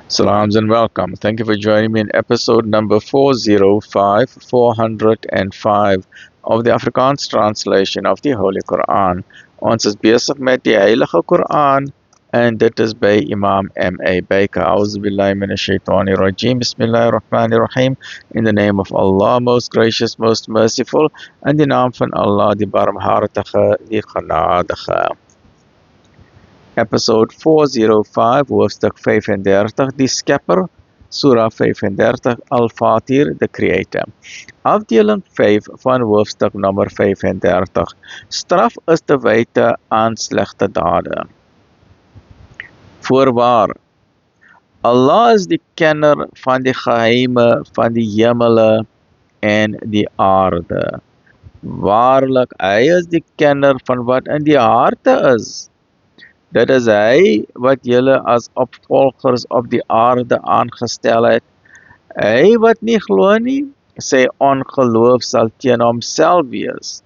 Salams and welcome. Thank you for joining me in episode number 405 of the Afrikaans translation of the Holy Quran. Ons is besig met die Heilige Quran en dit is by Imam M.A. Baker. Auzubillahi minash shaitani rajim. Bismillahir Rahmanir Rahim. In the name of Allah, most gracious, most merciful, en die naam van Allah, die barmhartige, die genadige. Episode 405, hoofstuk 35, die Skepper, Surah 35, Al-Fatir, the Creator. Afdeling 5 van hoofstuk nummer 35. Straf is te wyte aan slegte dade. Voorwaar, Allah is die kenner van die geheime van die hemele en die aarde. Waarlik, hy is die kenner van wat in die harte is. Dit is hy wat julle as opvolgers op die aarde aangestel het. Hy wat nie glo nie, sy ongeloof sal teen homself wees.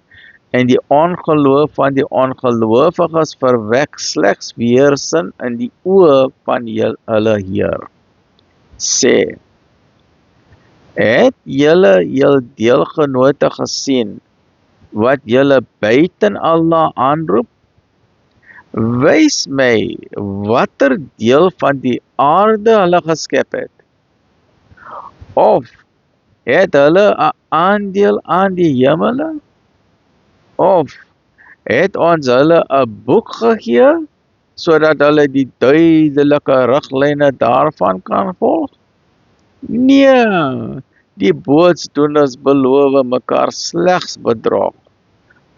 En die ongeloof van die ongelowiges verwek slegs weersin in die oë van hulle Heer. Sê, het julle jul deelgenote gesien, wat julle buiten Allah aanroep? Wys my watter deel van die aarde hulle geskep het. Of het hulle 'n aandeel aan die hemele? Of het ons hulle 'n boek gegee sodat hulle die duidelike riglyne daarvan kan volg? Nee, die boetsdoeners beloof mekaar slegs bedrog.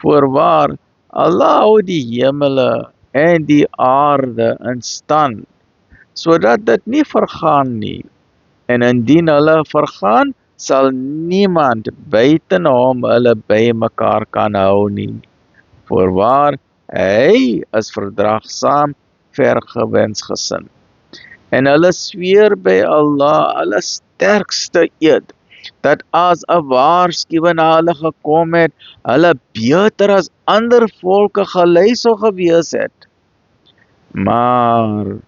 Voorwaar, Allah hou die hemele en die aarde in stand, sodat dit nie vergaan nie. En indien hulle vergaan, sal niemand buiten hom hulle by mekaar kan hou nie. Voorwaar, hy is verdraagsaam, vergewensgesind. En hulle sweer by Allah hulle sterkste eed, dat as 'n waarskuwing na hulle gekom het, hulle beter as ander volke gelei sou gewees het. Maar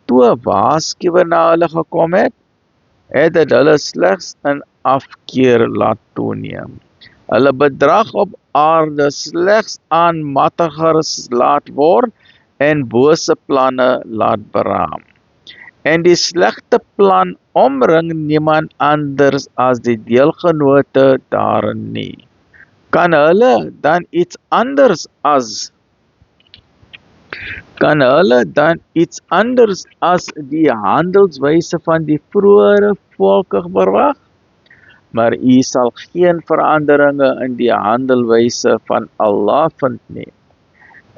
toe 'n waarskuwing na hulle gekom het, het dit hulle slegs in afkeer laat toeneem. Hulle bedrag op aarde slegs aanmattigers laat word en bose planne laat beraam. En die slegte plan omring niemand anders as die deelgenote daarin nie. Kan hulle dan iets anders as die handelswyse van die vroeëre volke verwag? Maar u sal geen veranderinge in die handelwyse van Allah vind nie.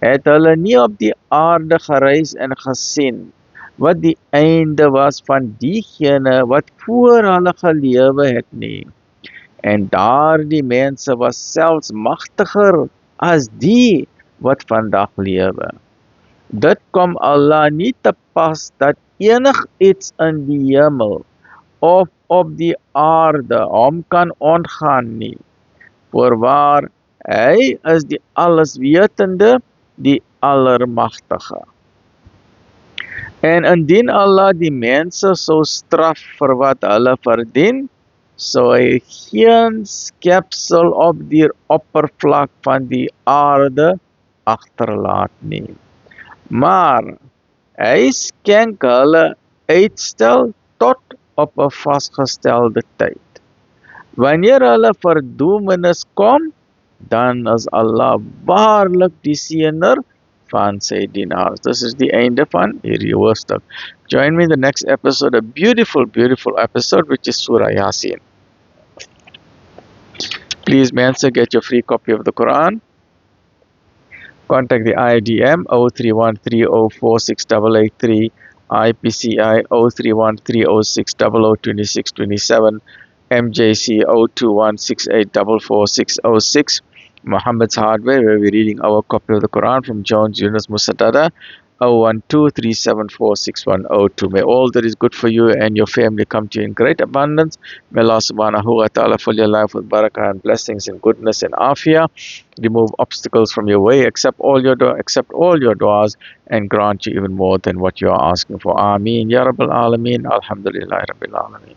Het hulle nie op die aarde gereis en gesien wat die einde was van diegene wat voor hulle gelewe het nie. En daardie mense was selfs magtiger as die wat vandag lewe. Dit kom Allah nie te pas dat enig iets in die hemel of op die aarde hom kan ontgaan nie. Voorwaar, hy is die alleswetende, die allermagtige. En indien Allah die mense sou straf vir wat hulle verdien, sou hy geen skepsel op die oppervlak van die aarde agterlaat nie. Maar hy skenk hulle uitstel tot op 'n vasgestelde tyd. Wanneer hulle verdoemenis kom, dan is Allah waarlik die seëner van sy dienaars. This is the einde van hierdie hoofstuk. Join me in the next episode, a beautiful, beautiful episode, which is Surah Yasin. Please, mense, get your free copy of the Quran. Contact the IDM 0313046883, IPCI 031306002627, MJC 0216844606, Muhammad's Hardware, where we're reading our copy of the Quran from Jones Yunus Musaddada, 012-374-6102. May all that is good for you and your family come to you in great abundance. May Allah subhanahu wa ta'ala fill your life with barakah and blessings and goodness and afiyah. Remove obstacles from your way, accept all your du'as, and grant you even more than what you are asking for. Ameen. Ya Rabbil Alameen. Alhamdulillah Rabbil Alameen.